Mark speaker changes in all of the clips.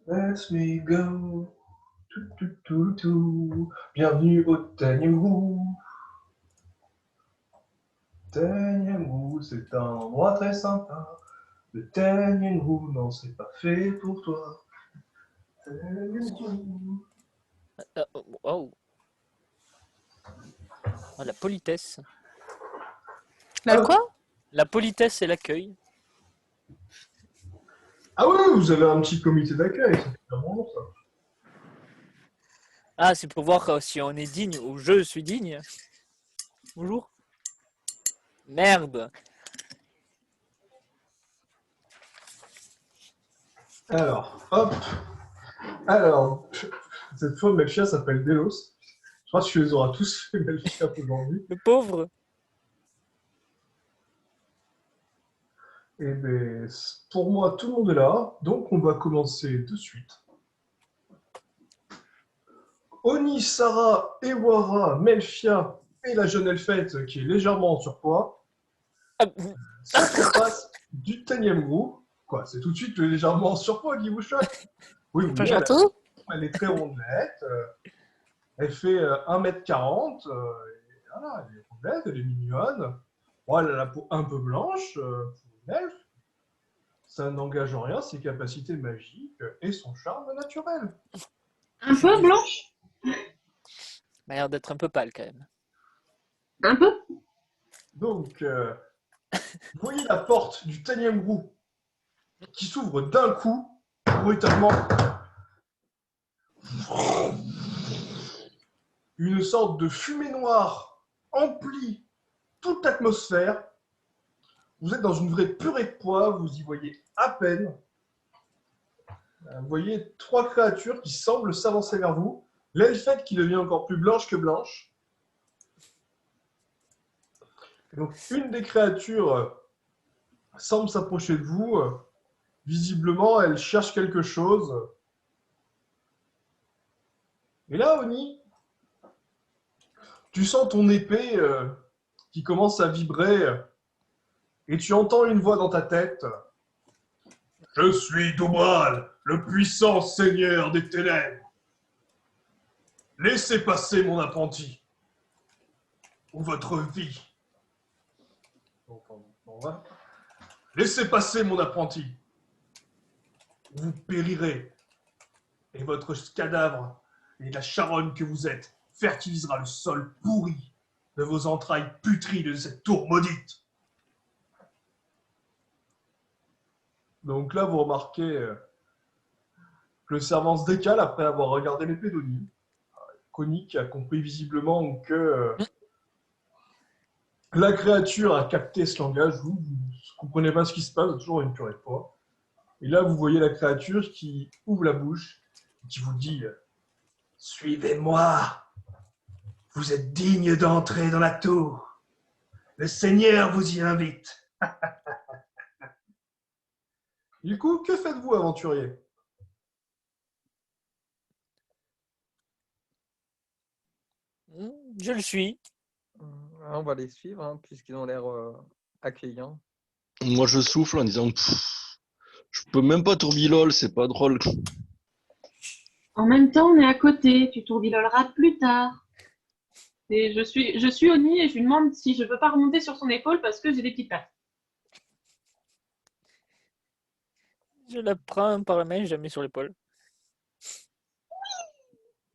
Speaker 1: Let me go. Tout, tout, tout, tout. Bienvenue au Tanyamrou. Tanyamrou, c'est un endroit très sympa. Le Tanyamrou, non, c'est pas fait pour toi. Tanyamrou.
Speaker 2: Oh, ah, la politesse.
Speaker 3: La
Speaker 1: Ah,
Speaker 3: quoi?
Speaker 2: La politesse et l'accueil.
Speaker 1: ah oui, vous avez un petit comité d'accueil, c'est super bon ça.
Speaker 2: Ah, c'est pour voir si on est digne ou je suis digne. Bonjour. Merde.
Speaker 1: Alors, hop. Alors, cette fois, Melchia s'appelle Delos. Je crois que tu les auras tous fait Melchia aujourd'hui.
Speaker 2: Le pauvre.
Speaker 1: Et bien, pour moi, tout le monde est là, donc on va commencer de suite. Oni, Sarah, Ewara, Melchia et la jeune elfette qui est légèrement en surpoids
Speaker 2: Ah,
Speaker 1: s'approchent du Tanyamrou. Quoi, c'est tout de suite le légèrement en surpoids qui vous choque? Oui,
Speaker 2: pas
Speaker 1: oui,
Speaker 2: gentil.
Speaker 1: elle est très rondelette. Elle fait 1m40. Voilà, elle est rondelette, elle est mignonne. Bon, elle a la peau un peu blanche pour une elfe. Ça n'engage en rien ses capacités magiques et son charme naturel.
Speaker 4: Un peu blanche?
Speaker 2: M'a l'air d'être un peu pâle quand même.
Speaker 4: Un peu?
Speaker 1: Donc, vous voyez la porte du Tanyamrou qui s'ouvre d'un coup, brutalement. Une sorte de fumée noire emplit toute l'atmosphère. Vous êtes dans une vraie purée de poids, vous y voyez à peine. Vous voyez trois créatures qui semblent s'avancer vers vous. L'elfette qui devient encore plus blanche que blanche. Et donc, une des créatures semble s'approcher de vous. Visiblement, elle cherche quelque chose. Et là, Oni, tu sens ton épée qui commence à vibrer et tu entends une voix dans ta tête. Je suis Doubral, le puissant seigneur des ténèbres. Laissez passer mon apprenti, ou votre vie. Laissez passer mon apprenti. Vous périrez, et votre cadavre et la charogne que vous êtes fertilisera le sol pourri de vos entrailles putrides de cette tour maudite. Donc là, vous remarquez que le servant se décale après avoir regardé l'épée d'Oni. Connie qui a compris visiblement que la créature a capté ce langage. Vous ne comprenez pas ce qui se passe, toujours une purée de poids. Et là, vous voyez la créature qui ouvre la bouche et qui vous dit « Suivez-moi, vous êtes digne d'entrer dans la tour. Le Seigneur vous y invite. » Du coup, que faites-vous, aventurier?
Speaker 2: Je le suis.
Speaker 5: On va les suivre, hein, puisqu'ils ont l'air accueillants.
Speaker 6: Moi, je souffle en disant je peux même pas tourbilol, c'est pas drôle.
Speaker 4: En même temps, on est à côté. Tu tourbiloleras plus tard. Et je suis Oni et je lui demande si je peux pas remonter sur son épaule parce que j'ai des petites pattes.
Speaker 2: Je la prends par la main, je la mets sur l'épaule.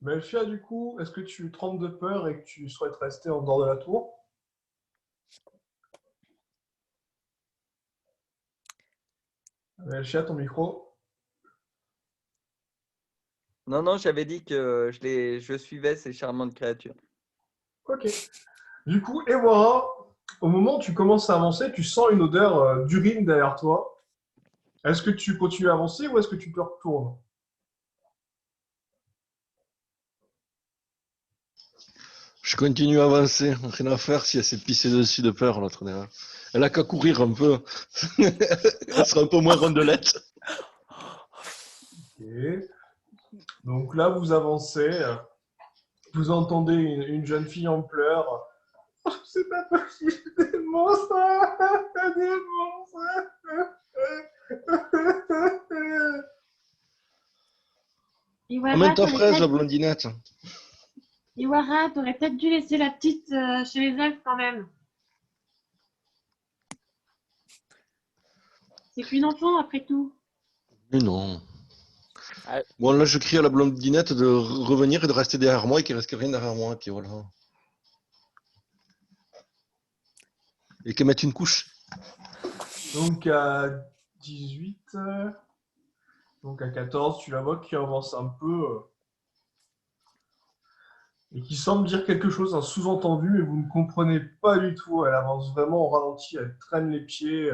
Speaker 1: Melchia, du coup, est-ce que tu trembles de peur et que tu souhaites rester en dehors de la tour? Melchia, ton micro?
Speaker 5: Non, non, j'avais dit que je suivais ces charmantes créatures.
Speaker 1: Ok. Du coup, et voilà, au moment où tu commences à avancer, tu sens une odeur d'urine derrière toi. Est-ce que tu continues à avancer ou est-ce que tu te retournes?
Speaker 6: Je continue à avancer, rien à faire si elle s'est pissée dessus de peur, l'autre derrière. Elle a qu'à courir un peu. Elle sera un peu moins rondelette.
Speaker 1: Ok. Donc là, vous avancez. Vous entendez une jeune fille en pleurs. Oh, c'est pas possible, des monstres! Des monstres!
Speaker 4: Iwara,
Speaker 6: Amène ta
Speaker 4: t'aurais
Speaker 6: fraise, la
Speaker 4: peut-être-
Speaker 6: blondinette.
Speaker 4: Iwara, t'aurais peut-être dû laisser la petite chez les elfes quand même. C'est qu'une enfant après tout.
Speaker 6: Mais non.
Speaker 2: Ah.
Speaker 6: Bon, là, je crie à la blondinette de revenir et de rester derrière moi et qu'il ne reste rien derrière moi. Et puis voilà. Et qu'elle mette une couche.
Speaker 1: Donc à 18, donc à 14, tu la vois qui avance un peu et qui semble dire quelque chose, un sous-entendu, mais vous ne comprenez pas du tout. Elle avance vraiment au ralenti, elle traîne les pieds.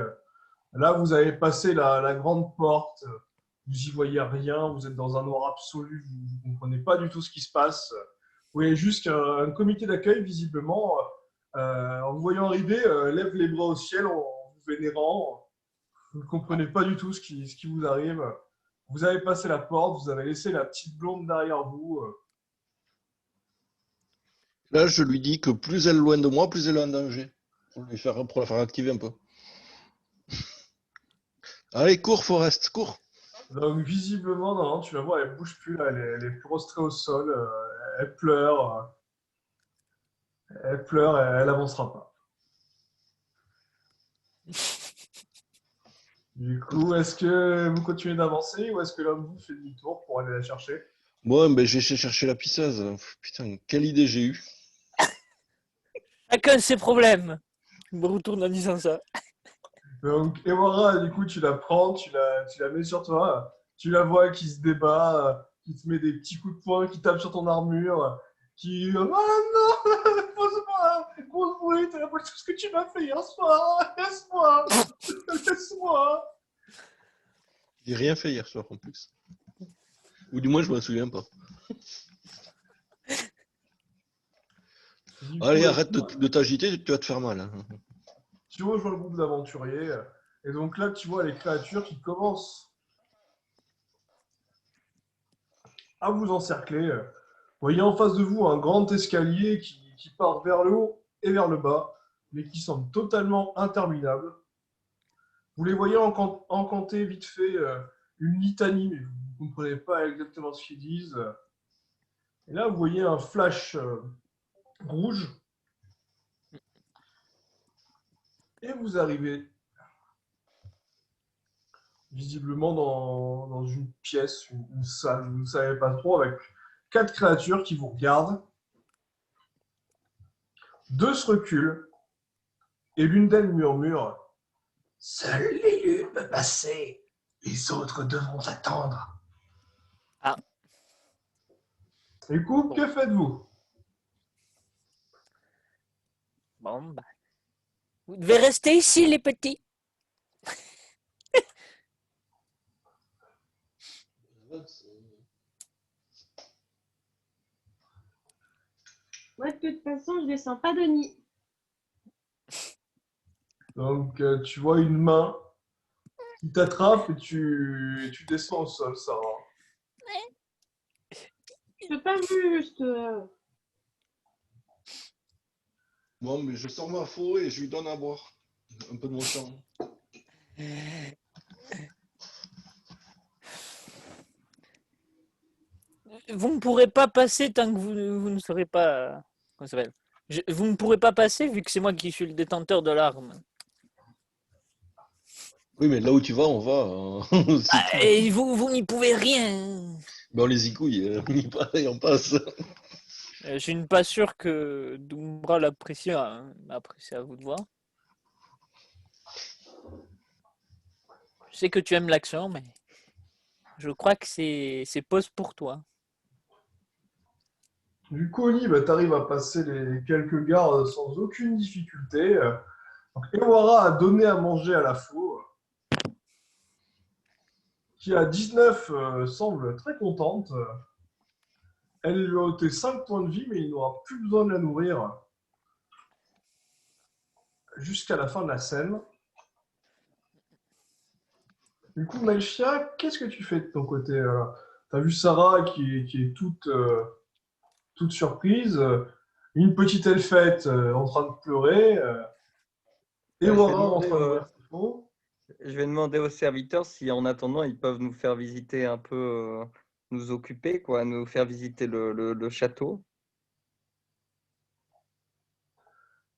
Speaker 1: Là, vous avez passé la grande porte, vous n'y voyez rien, vous êtes dans un noir absolu, vous ne comprenez pas du tout ce qui se passe. Vous voyez juste qu'un comité d'accueil, visiblement, en vous voyant arriver, lève les bras au ciel en vous vénérant. Vous ne comprenez pas du tout ce qui vous arrive. Vous avez passé la porte, vous avez laissé la petite blonde derrière vous.
Speaker 6: Là, je lui dis que plus elle est loin de moi, plus elle est en danger. Pour la faire activer un peu. Allez, cours, Forest, cours.
Speaker 1: Donc, visiblement, non, tu la vois, elle bouge plus, là, elle est prostrée au sol, elle pleure, elle avancera pas. Du coup, est-ce que vous continuez d'avancer ou est-ce que l'un de vous fait demi-tour pour aller la chercher?
Speaker 6: Bon, ben, j'ai cherché la pisseuse. Putain, quelle idée j'ai eue.
Speaker 2: Chacun ses problèmes. Je me retourne en disant ça.
Speaker 1: Donc, Ewara, du coup, tu la prends, tu la mets sur toi, tu la vois qui se débat, qui te met des petits coups de poing, qui tape sur ton armure, qui « Ah non, pose-moi, grosse brute, après tout ce que tu m'as fait hier soir, laisse-moi, laisse-moi !»
Speaker 6: J'ai rien fait hier soir en plus. Ou du moins, je m'en souviens pas.
Speaker 1: Du
Speaker 6: Allez,
Speaker 1: coup,
Speaker 6: arrête de t'agiter, tu vas te faire mal. Hein.
Speaker 1: tu rejoins le groupe d'aventuriers, et donc là, tu vois les créatures qui commencent à vous encercler. Vous voyez en face de vous un grand escalier qui part vers le haut et vers le bas, mais qui semble totalement interminable. Vous les voyez encanter vite fait une litanie, mais vous ne comprenez pas exactement ce qu'ils disent. Et là, vous voyez un flash rouge. Et vous arrivez visiblement dans une pièce, une salle, vous ne savez pas trop, avec 4 créatures qui vous regardent. 2 se reculent et l'une d'elles murmure « Seul l'élu peut passer, les autres devront attendre. »
Speaker 2: Ah.
Speaker 1: Du coup, que faites-vous?
Speaker 2: Bon, bah. Vous devez rester ici, les petits.
Speaker 4: Moi, de toute façon, je descends pas de nid.
Speaker 1: Donc, tu vois une main qui t'attrape et tu descends au sol, Sarah.
Speaker 4: C'est pas juste.
Speaker 6: Bon, mais je sors ma faux et je lui donne à boire. Un peu de mon sang.
Speaker 2: Vous ne pourrez pas passer tant que vous ne serez pas. Comment ça s'appelle? Vous ne pourrez pas passer vu que c'est moi qui suis le détenteur de l'arme.
Speaker 6: Oui, mais là où tu vas, on va. C'est tout.
Speaker 2: Et vous n'y pouvez rien.
Speaker 6: Ben, on les icouille, on y passe et on passe.
Speaker 2: Je suis pas sûr que Doumbra l'apprécie. Hein. Après, c'est à vous de voir. Je sais que tu aimes l'action, mais je crois que c'est pause pour toi.
Speaker 1: Du coup, Oli, bah, tu arrives à passer les quelques gardes sans aucune difficulté. Donc, Ewara a donné à manger à la faux, qui à 19 semble très contente. Elle lui a ôté 5 points de vie, mais il n'aura plus besoin de la nourrir jusqu'à la fin de la scène. Du coup, Melchia, qu'est-ce que tu fais de ton côté? Tu as vu Sarah qui est toute surprise, une petite elfette en train de pleurer, Ewara en train de boire ses faux.
Speaker 5: Je vais demander aux serviteurs si en attendant ils peuvent nous faire visiter un peu nous occuper, quoi, nous faire visiter le château.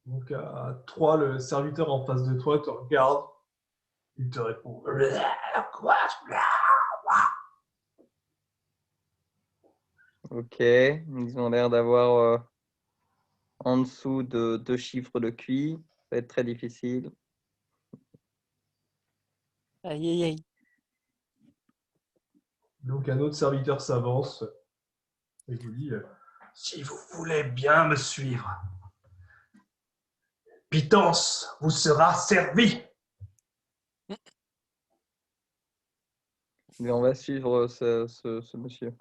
Speaker 1: Donc à 3, le serviteur en face de toi te regarde. Il te répond.
Speaker 5: Ok, ils ont l'air d'avoir en dessous de 2 chiffres de QI. Ça va être très difficile.
Speaker 2: Aïe, aïe, aïe.
Speaker 1: Donc un autre serviteur s'avance et vous dit si vous voulez bien me suivre, Pitance vous sera servi.
Speaker 5: Mais on va suivre ce monsieur.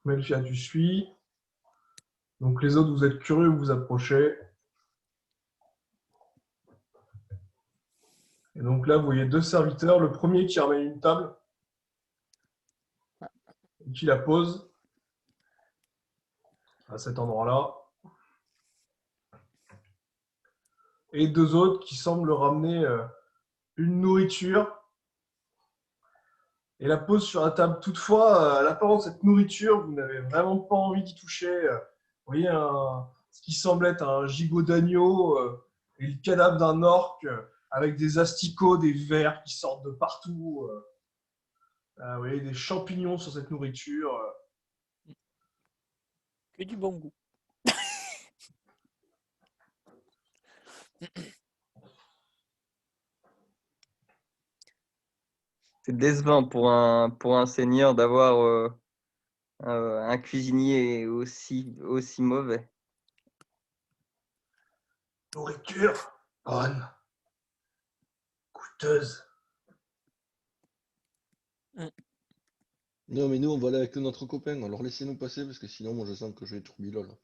Speaker 1: Melchia, tu suis. Donc les autres, vous êtes curieux, vous vous approchez. Et donc là, vous voyez 2 serviteurs. Le premier qui ramène une table, et qui la pose à cet endroit-là. Et 2 autres qui semblent ramener une nourriture et la posent sur la table. Toutefois, à l'apparence de cette nourriture, vous n'avez vraiment pas envie d'y toucher. Vous voyez ce qui semble être un gigot d'agneau et le cadavre d'un orque avec des asticots, des vers qui sortent de partout. Vous voyez des champignons sur cette nourriture.
Speaker 2: Que du bon goût.
Speaker 5: C'est décevant pour un seigneur d'avoir un cuisinier aussi mauvais.
Speaker 1: Nourriture bonne, coûteuse.
Speaker 6: Non, mais nous, on va aller avec notre copain. Alors laissez-nous passer parce que sinon, moi, je sens que je vais tourbillon là.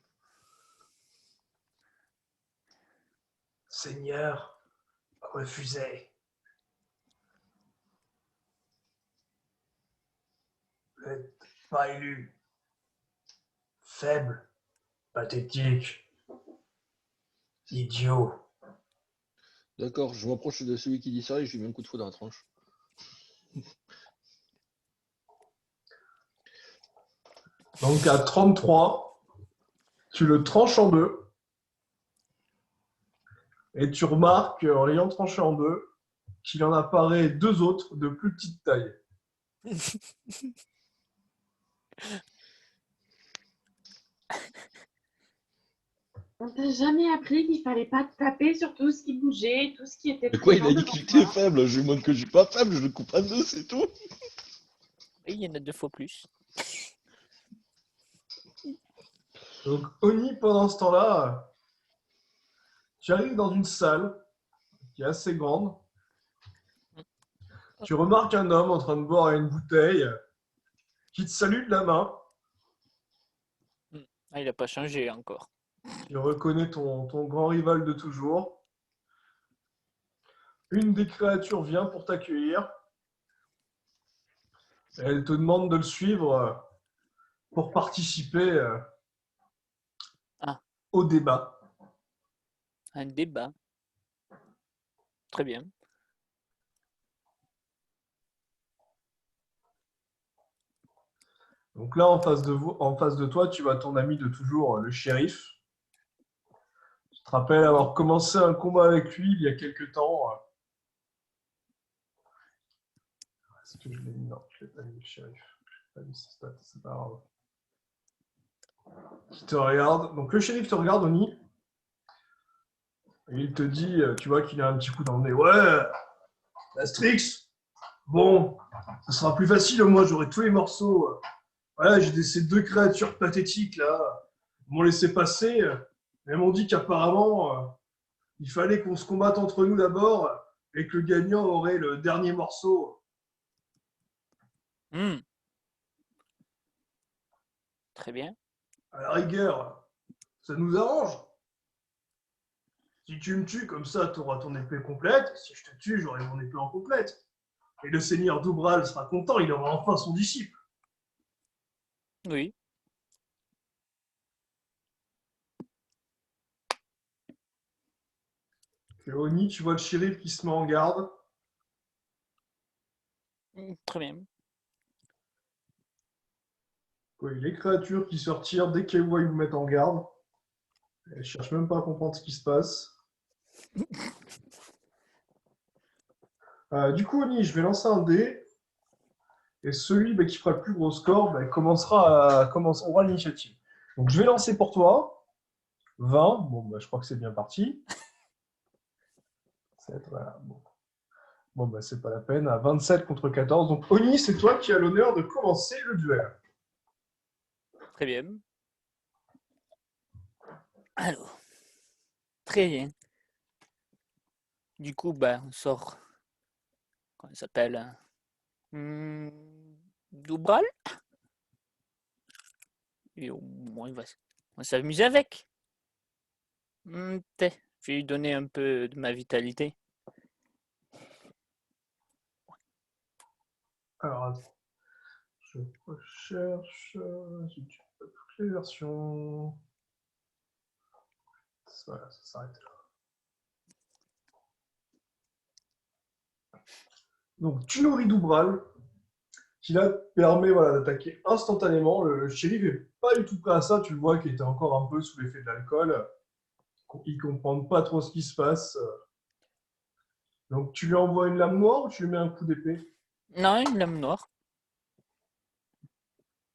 Speaker 1: Seigneur, refusez. Vous n'êtes pas élu. Faible, pathétique, idiot.
Speaker 6: D'accord, je m'approche de celui qui dit ça et je lui mets un coup de fouet dans la tranche.
Speaker 1: Donc à 33, tu le tranches en deux. Et tu remarques, en l'ayant tranché en deux, qu'il en apparaît 2 autres de plus petite taille.
Speaker 4: On t'a jamais appris qu'il fallait pas taper sur tout ce qui bougeait, tout ce qui était
Speaker 6: Mais quoi, il
Speaker 4: présent
Speaker 6: a dit que
Speaker 4: devant
Speaker 6: j'étais
Speaker 4: toi.
Speaker 6: faible. Je lui montre que je suis pas faible, je le coupe en deux, c'est tout.
Speaker 2: Oui, il y en a 2 fois plus.
Speaker 1: Donc Oni, pendant ce temps-là, tu arrives dans une salle qui est assez grande. Tu remarques un homme en train de boire à une bouteille qui te salue de la main.
Speaker 2: Ah, il n'a pas changé encore.
Speaker 1: Tu reconnais ton grand rival de toujours. Une des créatures vient pour t'accueillir. Elle te demande de le suivre pour participer
Speaker 2: Ah.
Speaker 1: au débat.
Speaker 2: Un débat. Très bien.
Speaker 1: Donc là, en face de toi, tu vois ton ami de toujours, le shérif. Tu te rappelles avoir commencé un combat avec lui il y a quelques temps. Est-ce que je l'ai mis? Non, je ne l'ai pas mis, le shérif. Je l'ai pas mis ses stats, c'est pas grave. Qui te regarde. Donc le shérif te regarde, Oni. Et il te dit, tu vois qu'il a un petit coup dans le nez. Ouais, Astrix, bon, ça sera plus facile, moi j'aurai tous les morceaux. Voilà, j'ai ces 2 créatures pathétiques là. Ils m'ont laissé passer. Elles m'ont dit qu'apparemment, il fallait qu'on se combatte entre nous d'abord et que le gagnant aurait le dernier morceau.
Speaker 2: Très bien.
Speaker 1: À la rigueur, ça nous arrange. Si tu me tues comme ça, tu auras ton épée complète. Si je te tue, j'aurai mon épée incomplète. Et le seigneur Doubral sera content, il aura enfin son disciple.
Speaker 2: Oui.
Speaker 1: Et Oni, tu vois le shérif qui se met en garde.
Speaker 2: Très bien.
Speaker 1: Oui, les créatures qui se retirent dès qu'elles voient, ils vous mettent en garde. Elles cherchent même pas à comprendre ce qui se passe. Du coup, Oni, je vais lancer un dé. Et celui qui fera le plus gros score aura l'initiative. Donc je vais lancer pour toi. 20. Bon, je crois que c'est bien parti. 7, voilà. Bon, c'est pas la peine. À 27 contre 14. Donc Oni, c'est toi qui as l'honneur de commencer le duel.
Speaker 2: Très bien. Alors, très bien. Du coup, on sort. Comment ça s'appelle? Doubral. Et au moins, on va s'amuser avec. Je vais lui donner un peu de ma vitalité.
Speaker 1: Alors, attends. Je recherche. Si tu peux toutes les versions. Voilà, ça s'arrête là. Donc, Tunori Doubral, qui là permet d'attaquer instantanément. Le shérif n'est pas du tout prêt à ça. Tu le vois qu'il était encore un peu sous l'effet de l'alcool. Il ne comprend pas trop ce qui se passe. Donc, tu lui envoies une lame noire ou tu lui mets un coup d'épée?
Speaker 2: Non, une lame noire.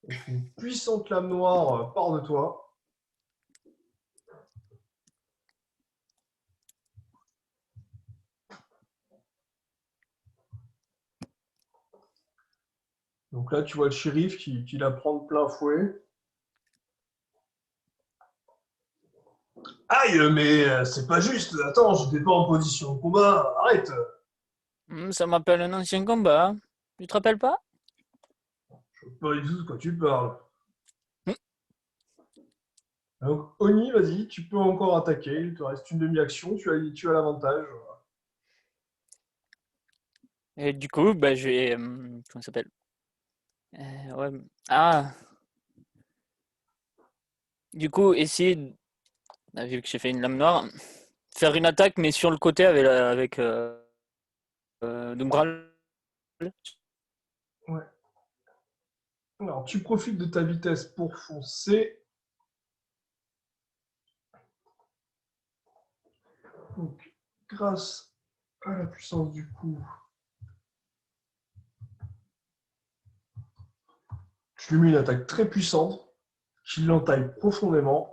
Speaker 1: Donc, une puissante lame noire part de toi. Donc là, tu vois le shérif qui la prend de plein fouet. Aïe, mais c'est pas juste. Attends, j'étais pas en position de combat. Arrête.
Speaker 2: Ça m'appelle un ancien combat. Tu te rappelles pas?
Speaker 1: Je sais pas du tout de quoi tu parles.
Speaker 2: Hmm.
Speaker 1: Donc, Oni, vas-y, tu peux encore attaquer. Il te reste une demi-action. Tu as l'avantage.
Speaker 2: Et du coup, je vais. Comment ça s'appelle? Ouais. Ah, du coup, essayer, vu que j'ai fait une lame noire, faire une attaque, mais sur le côté avec Dombral.
Speaker 1: Ouais. Alors, tu profites de ta vitesse pour foncer. Donc, grâce à la puissance du coup, tu lui mets une attaque très puissante qui l'entaille profondément.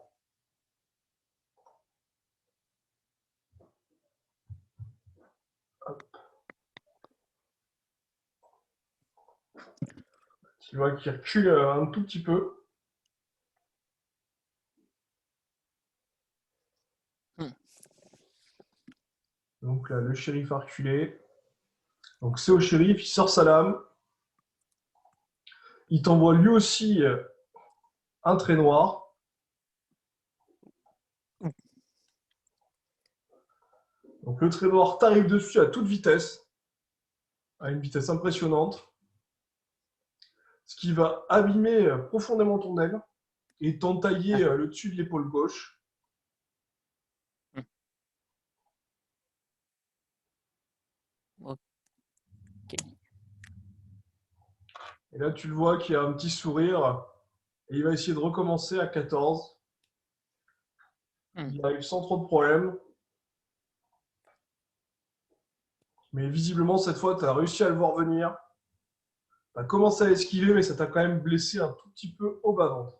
Speaker 1: Tu vois qu'il recule un tout petit peu. Donc là, le shérif a reculé. Donc c'est au shérif, il sort sa lame. Il t'envoie lui aussi un trait noir. Donc le trait noir t'arrive dessus à toute vitesse, à une vitesse impressionnante, ce qui va abîmer profondément ton aile et t'entailler le dessus de l'épaule gauche.
Speaker 2: Ok.
Speaker 1: Et là, tu le vois qu'il a un petit sourire et il va essayer de recommencer à 14. Il arrive sans trop de problèmes. Mais visiblement, cette fois, tu as réussi à le voir venir. Tu as commencé à esquiver, mais ça t'a quand même blessé un tout petit peu au bas-ventre.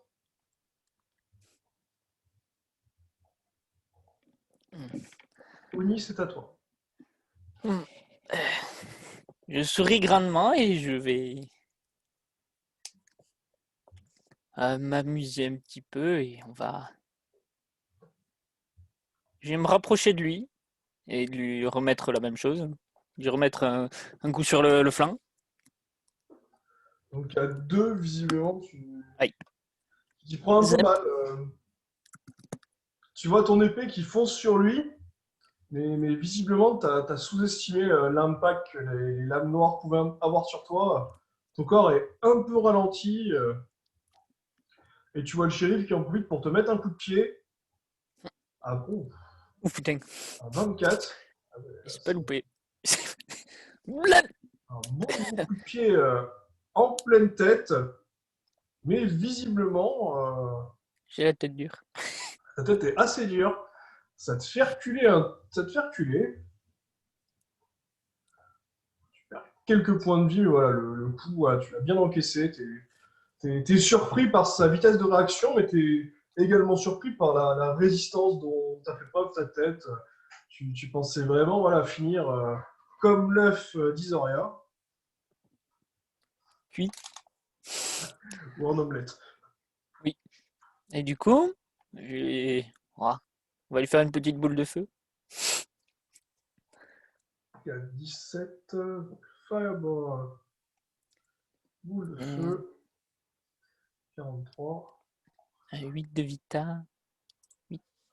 Speaker 1: Oni, c'est à toi.
Speaker 2: Je souris grandement et je vais m'amuser un petit peu et je vais me rapprocher de lui et de lui remettre la même chose. Lui remettre un coup sur le flanc.
Speaker 1: Donc, il y a deux, visiblement,
Speaker 2: Aïe.
Speaker 1: tu prends un peu
Speaker 2: Zep.
Speaker 1: mal. Tu vois ton épée qui fonce sur lui, mais visiblement, tu as sous-estimé l'impact que les lames noires pouvaient avoir sur toi. Ton corps est un peu ralenti. Et tu vois le shérif qui en profite pour te mettre un coup de pied. Ah bon?
Speaker 2: Oh putain,
Speaker 1: Un 24.
Speaker 2: j'ai pas loupé. Blab.
Speaker 1: Un bon gros coup de pied en pleine tête, mais visiblement,
Speaker 2: J'ai la tête dure.
Speaker 1: ta tête est assez dure. Ça te fait reculer. Ça te fait reculer. Tu perds quelques points de vie, mais voilà, le coup, voilà, tu l'as bien encaissé. T'es surpris par sa vitesse de réaction, mais t'es également surpris par la résistance dont t'as fait preuve ta tête. Tu pensais vraiment voilà, finir comme l'œuf d'Isoria
Speaker 2: Puis,
Speaker 1: ou en omelette.
Speaker 2: oui. Et du coup, on va lui faire une petite boule de feu.
Speaker 1: Il y a 17, Fireball, boule de feu, 43.
Speaker 2: 8 de vita.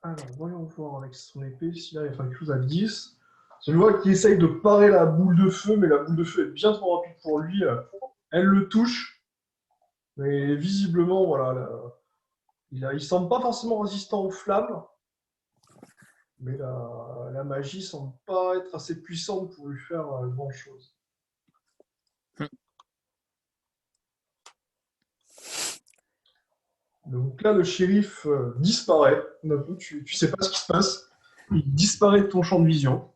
Speaker 1: Alors, voyons voir avec son épée si là il fait quelque chose à 10. Je vois qu'il essaye de parer la boule de feu, mais la boule de feu est bien trop rapide pour lui. Elle le touche, mais visiblement, voilà, il semble pas forcément résistant aux flammes, mais la magie semble pas être assez puissante pour lui faire grand-chose. Donc là, le shérif disparaît. D'un coup, tu sais pas ce qui se passe. Il disparaît de ton champ de vision.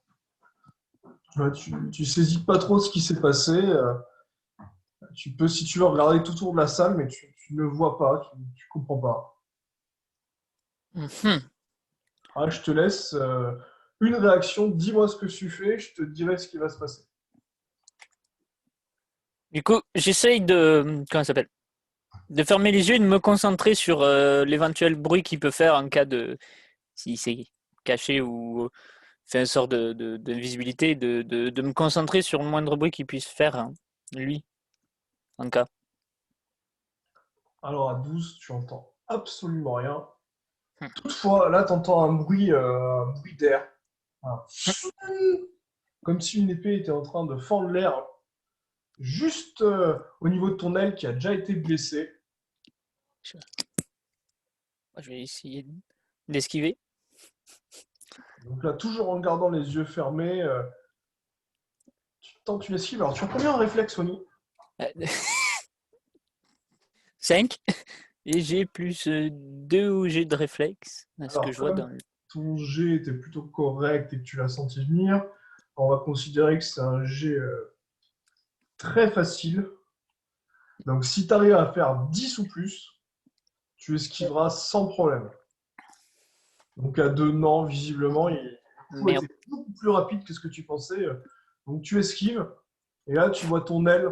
Speaker 1: Tu saisis pas trop ce qui s'est passé. Tu peux, si tu veux, regarder tout autour de la salle, mais tu ne vois pas, tu comprends pas.
Speaker 2: Mhm.
Speaker 1: Ah, je te laisse une réaction. Dis-moi ce que tu fais, je te dirai ce qui va se passer.
Speaker 2: Du coup, j'essaye de. Comment ça s'appelle? De fermer les yeux et de me concentrer sur l'éventuel bruit qu'il peut faire en cas de. S'il s'est caché ou fait un sort de visibilité, de me concentrer sur le moindre bruit qu'il puisse faire, hein, lui, en cas.
Speaker 1: Alors à 12, tu entends absolument rien.
Speaker 2: Hmm.
Speaker 1: Toutefois, là, tu entends un bruit d'air. Un comme si une épée était en train de fendre l'air juste au niveau de ton aile qui a déjà été blessée.
Speaker 2: Je vais essayer d'esquiver.
Speaker 1: Donc là, toujours en gardant les yeux fermés, tu tentes une esquive. Alors, tu as combien en réflexe, Sony?
Speaker 2: 5. Et j'ai plus 2 au jet de réflexe. Ce que
Speaker 1: Alors,
Speaker 2: je vois
Speaker 1: comme
Speaker 2: dans le.
Speaker 1: ton jet était plutôt correct et que tu l'as senti venir, on va considérer que c'est un jet très facile. Donc, si tu arrives à faire 10 ou plus, tu esquiveras sans problème. Donc, à 2, non, visiblement, le coup
Speaker 2: Merde.
Speaker 1: était beaucoup plus rapide que ce que tu pensais. Donc, tu esquives, et là, tu vois ton aile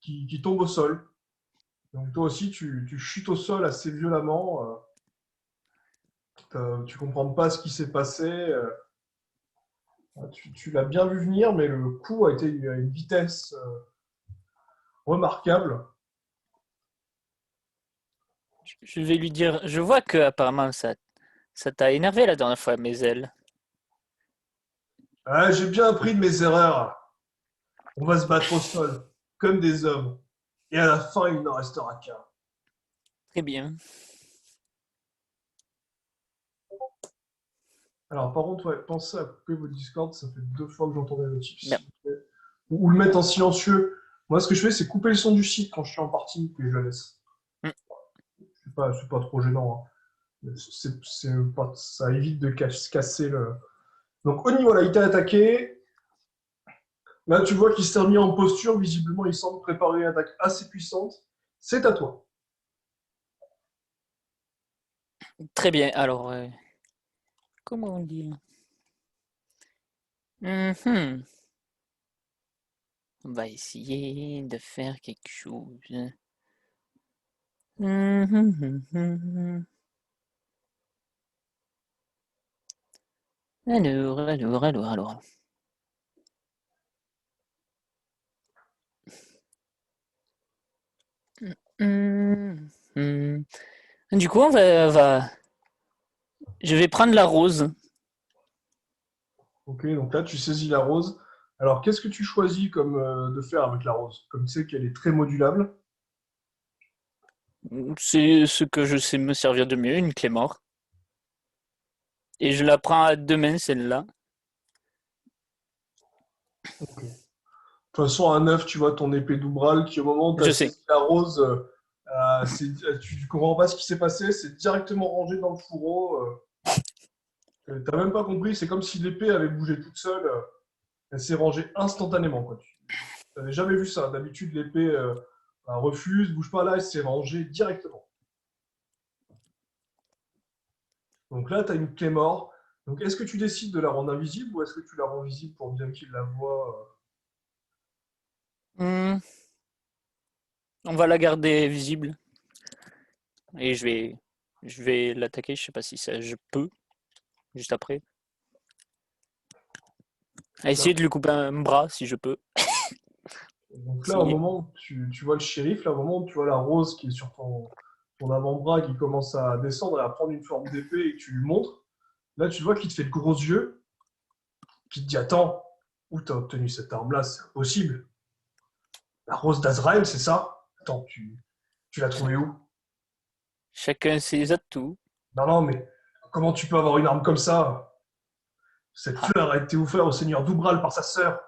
Speaker 1: qui tombe au sol. Donc, toi aussi, tu chutes au sol assez violemment. Tu comprends pas ce qui s'est passé. Tu l'as bien vu venir, mais le coup a été à une vitesse remarquable.
Speaker 2: Je vais lui dire. Je vois que apparemment ça t'a énervé la dernière fois, mes ailes.
Speaker 1: Ah, j'ai bien appris de mes erreurs. On va se battre au sol, comme des hommes. Et à la fin, il n'en restera qu'un.
Speaker 2: Très bien.
Speaker 1: Alors, par contre, ouais, pensez à couper votre Discord. Ça fait 2 fois que j'entends des notifs.
Speaker 2: Merde.
Speaker 1: Ou le mettre en silencieux. Moi, ce que je fais, c'est couper le son du site quand je suis en partie, et je le laisse.
Speaker 2: Mm.
Speaker 1: C'est pas trop gênant. Hein. Ça évite de se casser le. Donc, Oni, voilà, il t'a attaqué. Là, tu vois qu'il s'est remis en posture. Visiblement, il semble préparer une attaque assez puissante. C'est à toi.
Speaker 2: Très bien. Alors, comment on dit? Mhm. On va essayer de faire quelque chose. Mhm. Alors. Mhm. Du coup, je vais prendre la rose.
Speaker 1: Ok, donc là, tu saisis la rose. Alors, qu'est-ce que tu choisis comme de faire avec la rose? Comme tu sais qu'elle est très modulable.
Speaker 2: C'est ce que je sais me servir de mieux, une clé mort. Et je la prends à 2 mains, celle-là.
Speaker 1: Ok. De toute façon, à 9, tu vois ton épée d'Umbral qui, au moment où tu
Speaker 2: Je
Speaker 1: as
Speaker 2: sais.
Speaker 1: saisi la rose, tu comprends pas ce qui s'est passé, c'est directement rangé dans le fourreau. T'as même pas compris, c'est comme si l'épée avait bougé toute seule. Elle s'est rangée instantanément, quoi. Tu n'avais jamais vu ça. D'habitude, l'épée refuse, bouge pas là, elle s'est rangée directement. Donc là, tu as une clé mort. Donc est-ce que tu décides de la rendre invisible ou est-ce que tu la rends visible pour bien qu'il la voit
Speaker 2: Hmm, On va la garder visible. Et je vais l'attaquer. Je sais pas si ça, je peux, juste après. Essayer de lui couper un bras, si je peux.
Speaker 1: Donc là, au
Speaker 2: Essayer.
Speaker 1: moment où tu vois le shérif, là, au moment où tu vois la rose qui est sur ton avant-bras qui commence à descendre et à prendre une forme d'épée et que tu lui montres, là, tu vois qu'il te fait de gros yeux, qui te dit attends, où t'as obtenu cette arme-là? C'est impossible. La rose d'Azraël, c'est ça? Attends, tu l'as trouvée où?
Speaker 2: Chacun ses atouts.
Speaker 1: Non, non, mais comment tu peux avoir une arme comme ça? Cette
Speaker 2: Ah,
Speaker 1: fleur a été offerte au seigneur d'Ubral par sa sœur.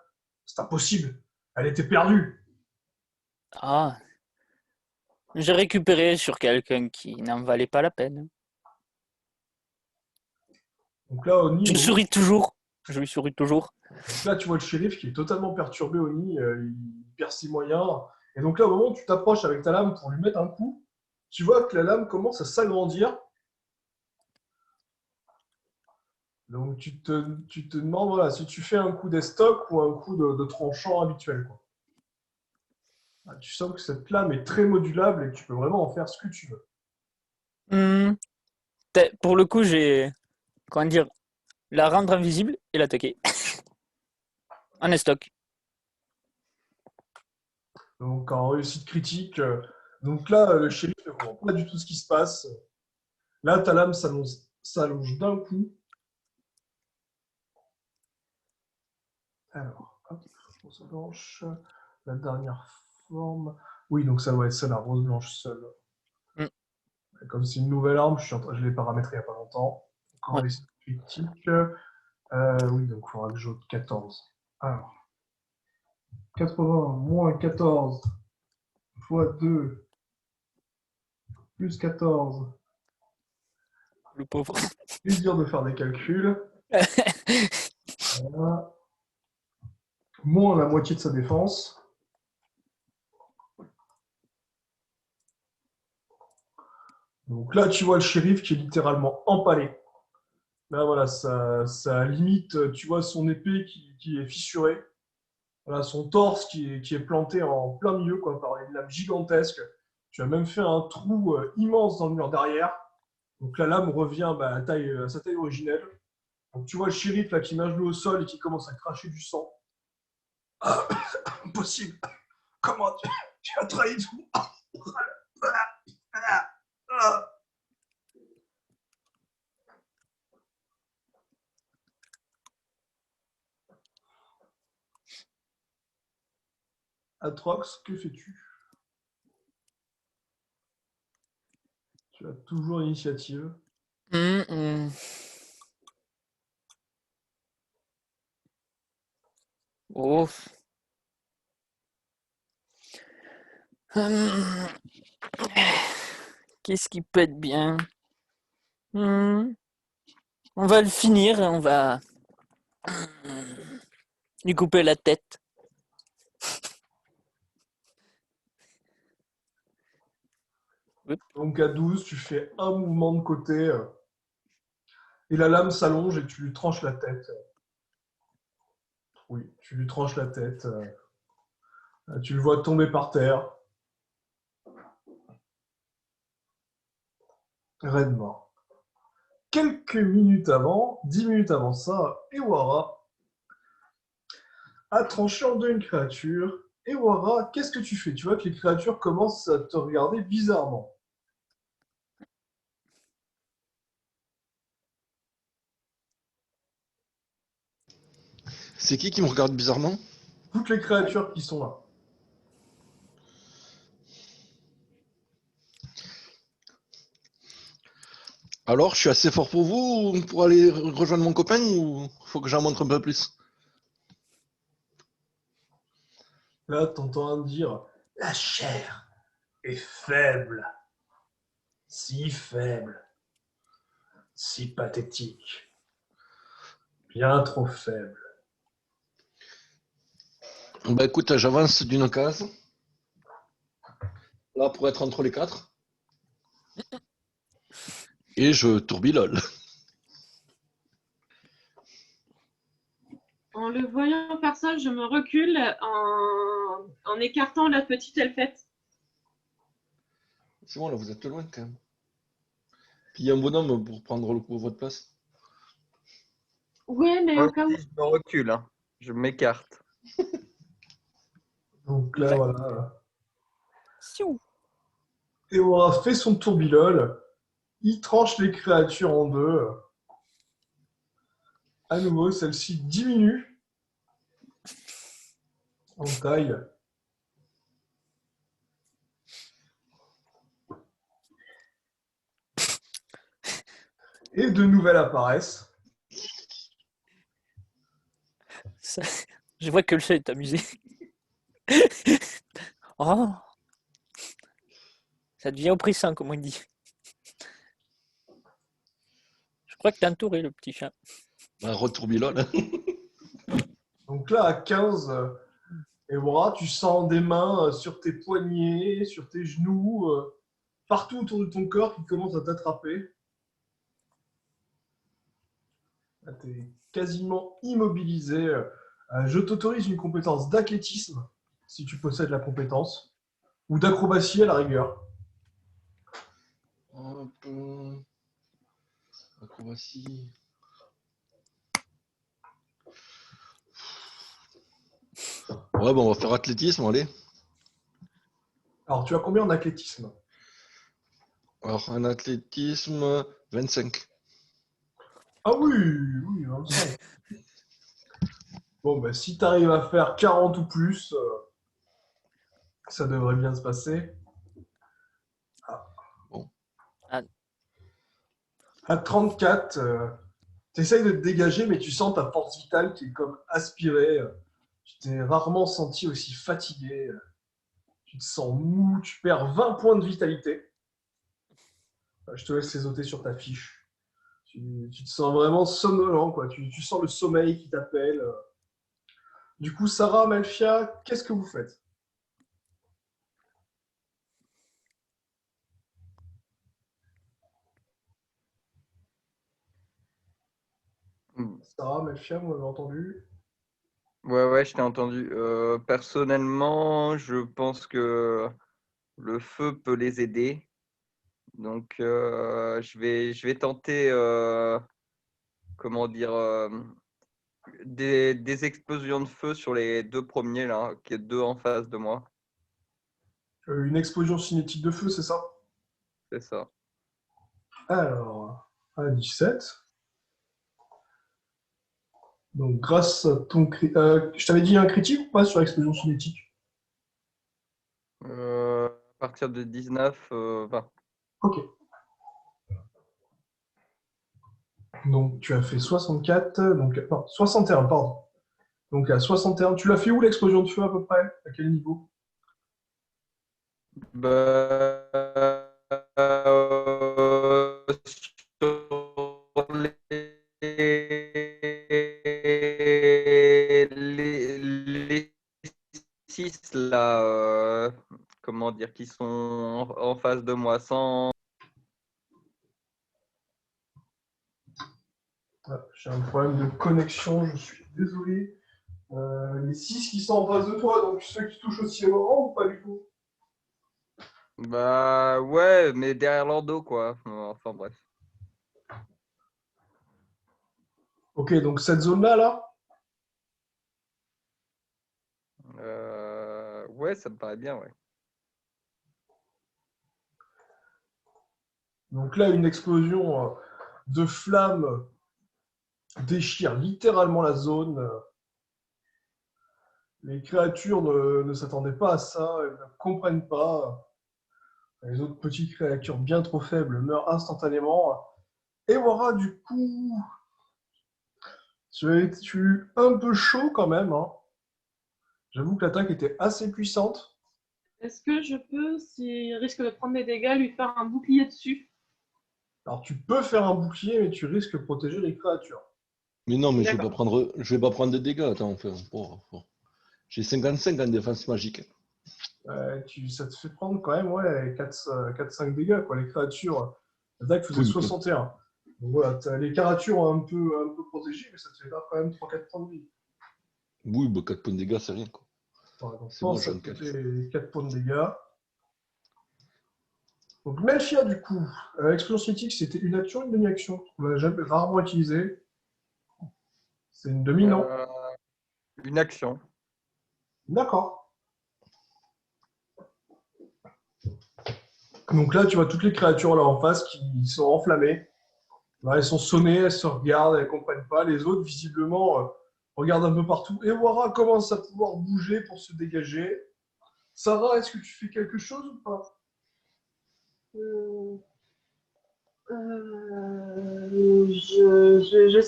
Speaker 1: C'est impossible. Elle était perdue.
Speaker 2: ah. J'ai récupéré sur quelqu'un qui n'en valait pas la peine.
Speaker 1: Donc là, Oni, au
Speaker 2: Je
Speaker 1: moment
Speaker 2: souris toujours. Je lui souris toujours.
Speaker 1: donc là, tu vois le shérif qui est totalement perturbé, Oni, il perd ses moyens. Et donc là, au moment où tu t'approches avec ta lame pour lui mettre un coup, tu vois que la lame commence à s'agrandir. Donc tu te demandes voilà, si tu fais un coup d'estoc ou un coup de tranchant habituel, quoi. Ah, tu sens que cette lame est très modulable et que tu peux vraiment en faire ce que tu veux.
Speaker 2: Hmm, Pour le coup, j'ai, comment dire, la rendre invisible et l'attaquer. En estoc.
Speaker 1: Donc en réussite critique, donc là, le shérif ne comprend pas du tout ce qui se passe. Là, ta lame s'allonge d'un coup. Alors, hop, rose blanche, la dernière forme. Oui, donc ça doit être ça, la rose blanche seule.
Speaker 2: Hmm,
Speaker 1: Comme c'est une nouvelle arme, je l'ai paramétré il n'y a pas longtemps. Donc en
Speaker 2: ouais.
Speaker 1: réussite critique, oui, donc il faudra que j'ôte 14. Alors, 80 moins 14 fois 2 plus 14.
Speaker 2: Le pauvre.
Speaker 1: Plus dur de faire des calculs. Voilà. Moins la moitié de sa défense. Donc là, tu vois le shérif qui est littéralement empalé. Là, voilà, ça limite, tu vois son épée qui est fissurée. Voilà, son torse qui est planté en plein milieu quoi, par une lame gigantesque. Tu as même fait un trou immense dans le mur derrière. Donc la lame revient bah, à sa taille originelle. Donc tu vois le shérif là, qui met au sol et qui commence à cracher du sang. Ah, impossible. Comment tu as trahi tout? Atrox, que fais-tu? Tu as toujours l'initiative.
Speaker 2: Hmm, hmm. Oh. Hmm. Qu'est-ce qui peut être bien? Hmm. On va le finir, on va lui couper la tête. Oups.
Speaker 1: Donc à 12, tu fais un mouvement de côté et la lame s'allonge et tu lui tranches la tête. Oui, tu lui tranches la tête. Tu le vois tomber par terre, raide mort. Quelques minutes avant, 10 minutes avant ça, Ewara a tranché en deux une créature. Ewara, qu'est-ce que tu fais? Tu vois que les créatures commencent à te regarder bizarrement.
Speaker 6: C'est qui me regarde bizarrement?
Speaker 1: Toutes les créatures qui sont là.
Speaker 6: Alors, je suis assez fort pour vous pour aller rejoindre mon copain ou faut que j'en montre un peu plus?
Speaker 1: Là, t'entends un dire la chair est faible, si faible, si pathétique, bien trop faible.
Speaker 6: Bah écoute, j'avance d'une case. Là, pour être entre les quatre. Et je tourbillole.
Speaker 4: En le voyant faire ça, je me recule en écartant la petite elfette.
Speaker 6: C'est bon, là, vous êtes loin quand même. Puis il y a un bonhomme pour prendre votre place.
Speaker 4: Ouais, mais
Speaker 5: Moi
Speaker 4: au cas où.
Speaker 5: aussi, je me recule, hein. Je m'écarte.
Speaker 1: Donc là, voilà.
Speaker 2: Siou.
Speaker 1: Théora fait son tourbillol. Il tranche les créatures en deux. À nouveau, celle-ci diminue en taille. Et de nouvelles apparaissent.
Speaker 2: Ça- Je vois que le chat est amusé. Oh, ça devient oppressant, comme on dit. Je crois que t'es entouré, le petit chat.
Speaker 6: Bah, retourbillole.
Speaker 1: Donc là, à 15, Théora, tu sens des mains sur tes poignets, sur tes genoux, partout autour de ton corps qui commencent à t'attraper. Tu es quasiment immobilisé. Je t'autorise une compétence d'athlétisme, si tu possèdes la compétence, ou d'acrobatie à la rigueur.
Speaker 6: Hop. Acrobatie. Ouais, bon, on va faire athlétisme, allez.
Speaker 1: Alors, tu as combien en athlétisme?
Speaker 6: Alors, en athlétisme, 25.
Speaker 1: Ah oui, oui, 25. Bon, ben, si tu arrives à faire 40 ou plus, ça devrait bien se passer.
Speaker 6: Bon.
Speaker 1: À 34, tu essayes de te dégager, mais tu sens ta force vitale qui est comme aspirée. Tu t'es rarement senti aussi fatigué. Tu te sens mou, tu perds 20 points de vitalité. Je te laisse les noter sur ta fiche. Tu te sens vraiment somnolent, quoi. Tu sens le sommeil qui t'appelle. Du coup, Sarah, Malfia, qu'est-ce que vous faites? Sarah, Malfia, vous m'avez entendu?
Speaker 5: Ouais, je t'ai entendu. Personnellement, je pense que le feu peut les aider. Donc, je vais tenter, comment dire, des explosions de feu sur les deux premiers, là, qui est deux en face de moi.
Speaker 1: Une explosion cinétique de feu, c'est ça?
Speaker 5: C'est ça.
Speaker 1: Alors, à 17. Donc, grâce à ton je t'avais dit un critique ou pas sur explosion cinétique?
Speaker 5: À partir de 19, 20.
Speaker 1: Ok. Donc, tu as fait 64, donc, non, 61, pardon. Donc, à 61, tu l'as fait où l'explosion de feu à peu près? À quel niveau?
Speaker 5: Bah, sur les six là, comment dire, qui sont en face de moi, sans.
Speaker 1: Ah, j'ai un problème de connexion, je suis désolé. Les 6 qui sont en face de toi, donc ceux qui touchent aussi au rang ou pas du tout?
Speaker 5: Bah ouais, mais derrière leur dos, quoi. Enfin bref.
Speaker 1: Ok, donc cette zone-là, là,
Speaker 5: Ouais, ça me paraît bien, ouais.
Speaker 1: donc là, une explosion de flammes déchire littéralement la zone. Les créatures ne s'attendaient pas à ça, elles ne comprennent pas. Les autres petites créatures bien trop faibles meurent instantanément. Ewara, du coup, tu as eu un peu chaud quand même. Hein. J'avoue que l'attaque était assez puissante.
Speaker 4: Est-ce que je peux, s'il risque de prendre des dégâts, lui faire un bouclier dessus?
Speaker 1: Alors tu peux faire un bouclier, mais tu risques de protéger les créatures.
Speaker 6: Mais non, mais
Speaker 4: D'accord.
Speaker 6: je vais pas prendre de dégâts. Attends, enfin, j'ai 55 en défense magique.
Speaker 1: Ça te fait prendre quand même 4-5 dégâts. Quoi. Les créatures, l'attaque faisait
Speaker 6: Oui,
Speaker 1: 61. Donc voilà, les créatures un peu protégées, mais ça te fait pas quand même 3-4 points de vie.
Speaker 6: oui, bah, 4 points de dégâts, c'est rien. Quoi.
Speaker 1: Voilà, donc je
Speaker 6: C'est bon,
Speaker 1: pense que
Speaker 6: j'ai
Speaker 1: ça
Speaker 6: un
Speaker 1: te
Speaker 6: 4.
Speaker 1: fait 4 points de dégâts. Donc Melchia, du coup, explosion cinétique, c'était une action, une demi-action. On l'a jamais rarement utilisé. C'est une demi, non?
Speaker 5: Euh, une action.
Speaker 1: D'accord. Donc là, tu vois toutes les créatures là en face qui sont enflammées. Là, elles sont sonnées, elles se regardent, elles ne comprennent pas. Les autres, visiblement, regardent un peu partout. Et Wara commence à pouvoir bouger pour se dégager. Sarah, est-ce que tu fais quelque chose ou pas?
Speaker 4: Euh,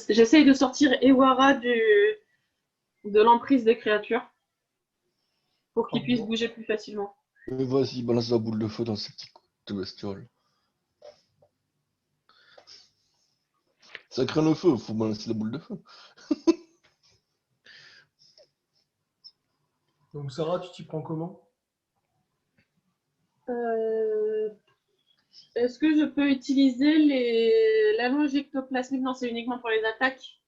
Speaker 4: J'essaye de sortir Ewara de l'emprise des créatures pour qu'il puisse bouger plus facilement.
Speaker 6: Mais vas-y, balance la boule de feu dans ces petits coups de bestiole. Ça craint le feu, faut balancer la boule de feu.
Speaker 1: Donc Sarah, tu t'y prends comment?
Speaker 4: Est-ce que je peux utiliser la longe ectoplasmique? Non, c'est uniquement pour les attaques.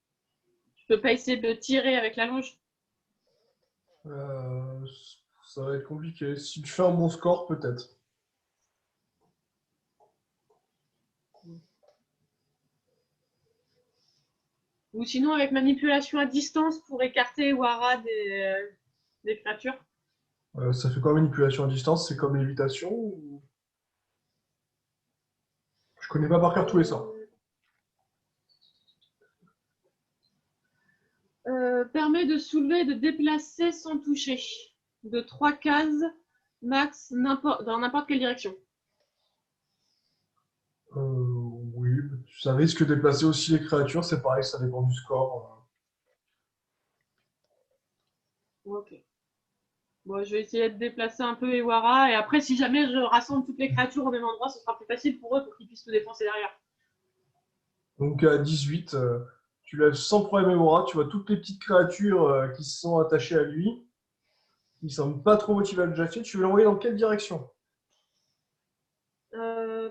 Speaker 4: Je peux pas essayer de tirer avec la longe.
Speaker 1: Euh, Ça va être compliqué. Si tu fais un bon score, peut-être.
Speaker 4: Ou sinon avec manipulation à distance pour écarter Ewara des créatures.
Speaker 1: Ça fait quoi manipulation à distance? C'est comme lévitation ou... Je connais pas par cœur tous les sorts.
Speaker 4: Permet de soulever et de déplacer sans toucher. De 3 cases max dans n'importe quelle direction.
Speaker 1: Oui, ça risque de déplacer aussi les créatures, c'est pareil, ça dépend du score.
Speaker 4: Ok. Bon, je vais essayer de déplacer un peu Ewara et après, si jamais je rassemble toutes les créatures au même endroit, ce sera plus facile pour eux pour qu'ils puissent se défoncer derrière.
Speaker 1: Donc à 18, tu lèves sans problème Emora, tu vois toutes les petites créatures qui se sont attachées à lui. Il semble pas trop motivé à le jaffer. Tu veux l'envoyer dans quelle direction?
Speaker 4: Euh,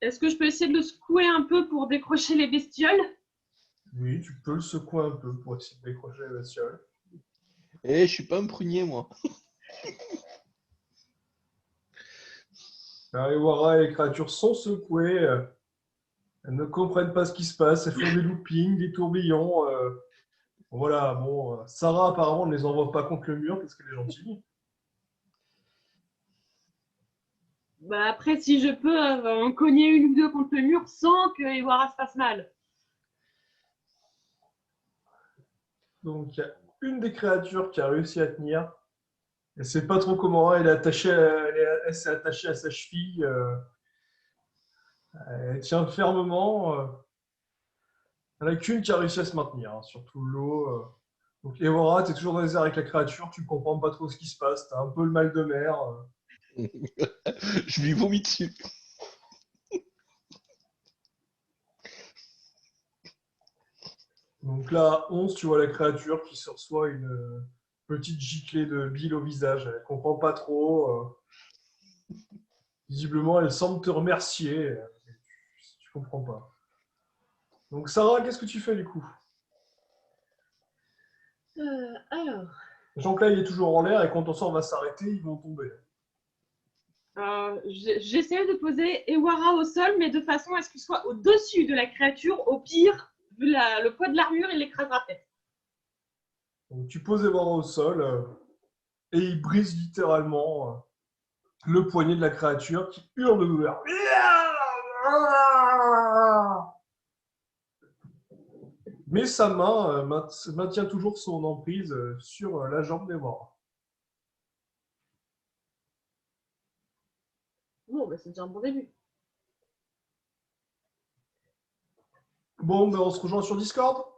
Speaker 4: Est-ce que je peux essayer de le secouer un peu pour décrocher les bestioles?
Speaker 1: Oui, tu peux le secouer un peu pour essayer de décrocher la bestiole.
Speaker 6: Eh, je suis pas un prunier, moi.
Speaker 1: Emora et les créatures sont secouées. Elles ne comprennent pas ce qui se passe. Elles font des loopings, des tourbillons. Voilà, bon. Sarah, apparemment, ne les envoie pas contre le mur parce qu'elle est gentille.
Speaker 4: Bah après, si je peux en cogner une ou deux contre le mur sans que Ewara se fasse mal.
Speaker 1: Donc, il y a une des créatures qui a réussi à tenir. Elle ne sait pas trop comment. Elle s'est attachée à sa cheville. Elle tient fermement. Il n'y en a qu'une qui a réussi à se maintenir hein, sur tout le lot. Donc, Evora, tu es toujours dans les airs avec la créature. Tu ne comprends pas trop ce qui se passe. Tu as un peu le mal de mer.
Speaker 6: Je lui vomis dessus.
Speaker 1: Donc là, à 11, tu vois la créature qui se reçoit une petite giclée de bile au visage. Elle ne comprend pas trop. Visiblement, elle semble te remercier. Tu ne comprends pas. Donc, Sarah, qu'est-ce que tu fais du coup?
Speaker 4: Alors,
Speaker 1: Sachant que là, il est toujours en l'air et quand ton sort va s'arrêter, ils vont tomber.
Speaker 4: j'essaie de poser Ewara au sol, mais de façon à ce qu'il soit au-dessus de la créature. Au pire, vu le poids de l'armure, il l'écrasera peut-être.
Speaker 1: Donc, tu poses Evora au sol et il brise littéralement le poignet de la créature qui hurle de douleur. Mais sa main maintient toujours son emprise sur la jambe d'Evora.
Speaker 4: Bon, bah, c'est déjà un bon début.
Speaker 1: Bon, ben on se rejoint sur Discord.